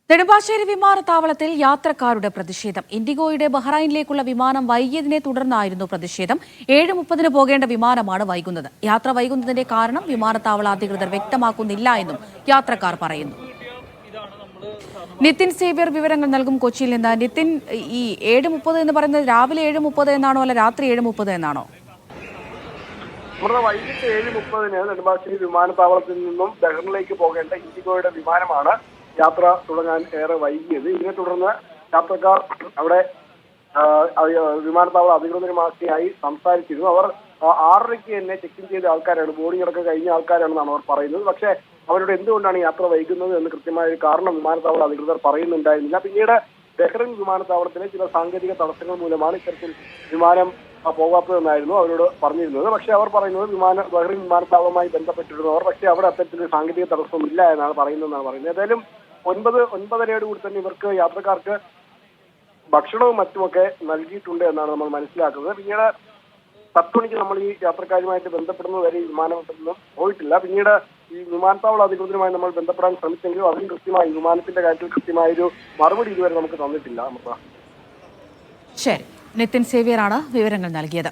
നെടുമ്പാശ്ശേരി വിമാനത്താവളത്തിൽ യാത്രക്കാരുടെ പ്രതിഷേധം. ഇൻഡിഗോയുടെ ബഹ്റൈനിലേക്കുള്ള വിമാനം വൈകിയതിനെ തുടർന്നായിരുന്നു പ്രതിഷേധം. 7:30 പോകേണ്ട വിമാനമാണ് വൈകുന്നത്. യാത്ര വൈകുന്നതിന്റെ കാരണം വിമാനത്താവള അധികൃതർ വ്യക്തമാക്കുന്നില്ല എന്നും യാത്രക്കാർ പറയുന്നു. നിതിൻ സേവ്യർ വിവരങ്ങൾ നൽകും കൊച്ചിയിൽ നിന്ന്. നിതിൻ, ഈ 7:30 എന്ന് പറയുന്നത് രാവിലെ 7:30 എന്നാണോ അല്ല രാത്രി 7:30 എന്നാണോ? വൈകിട്ട് 7:30 നെടുമ്പാശ്ശേരി വിമാനത്താവളത്തിൽ നിന്നും ബഹ്റിനിലേക്ക് പോകേണ്ട ഇൻഡിഗോയുടെ വിമാനമാണ് യാത്ര തുടങ്ങാൻ ഏറെ വൈകിയത്. ഇതിനെ തുടർന്ന് യാത്രക്കാർ അവിടെ വിമാനത്താവള അധികൃതരുമാക്കിയായി സംസാരിച്ചിരുന്നു. അവർ 6:30 തന്നെ ചെക്ക് ഇൻ ചെയ്ത ആൾക്കാരാണ്, ബോർഡിംഗ് അടക്കം കഴിഞ്ഞ ആൾക്കാരാണെന്നാണ് അവർ പറയുന്നത്. പക്ഷേ അവരോട് എന്തുകൊണ്ടാണ് യാത്ര വൈകുന്നത് എന്ന് കൃത്യമായ ഒരു കാരണം വിമാനത്താവള അധികൃതർ പറയുന്നുണ്ടായിരുന്നില്ല. പിന്നീട് ബഹ്റിൻ വിമാനത്താവളത്തിലെ ചില സാങ്കേതിക തടസ്സങ്ങൾ മൂലമാണ് ഇത്തരത്തിൽ വിമാനം പോകാത്തതെന്നായിരുന്നു അവരോട് പറഞ്ഞിരുന്നത്. പക്ഷേ അവർ പറയുന്നത് ബഹ്റിൻ വിമാനത്താവളവുമായി ബന്ധപ്പെട്ടിരുന്നവർ, പക്ഷേ അവിടെ അത്തരത്തിലൊരു സാങ്കേതിക തടസ്സമില്ല എന്നാണ് പറയുന്നതെന്നാണ് പറയുന്നത്. ഏതായാലും 9-9:30 കൂടി തന്നെ ഇവർക്ക് യാത്രക്കാർക്ക് ഭക്ഷണവും മറ്റുമൊക്കെ നൽകിയിട്ടുണ്ട് എന്നാണ് നമ്മൾ മനസ്സിലാക്കുന്നത്. പിന്നീട് 10 മണിക്ക് നമ്മൾ ഈ യാത്രക്കാരുമായിട്ട് ബന്ധപ്പെടുന്നത് വരെ ഈ വിമാനമൊന്നും പോയിട്ടില്ല. പിന്നീട് ഈ വിമാനത്താവള അധികൃതരുമായി നമ്മൾ ബന്ധപ്പെടാൻ ശ്രമിച്ചെങ്കിലും അതിന് കൃത്യമായി വിമാനത്തിന്റെ കാര്യത്തിൽ കൃത്യമായൊരു മറുപടി ഇതുവരെ നമുക്ക് തന്നിട്ടില്ല. ശരി, നിതിൻ സേവ്യറാണ് വിവരങ്ങൾ നൽകിയത്.